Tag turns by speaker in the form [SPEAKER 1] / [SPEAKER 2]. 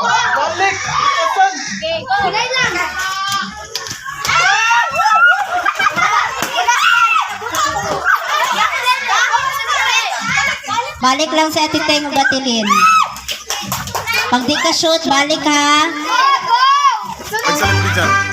[SPEAKER 1] Balik! Ikasan!
[SPEAKER 2] Kulay lang.
[SPEAKER 3] Balik lang si Ate Teng Gatilin. Pag di ka shoot, balik ha.
[SPEAKER 1] Excellent, teacher.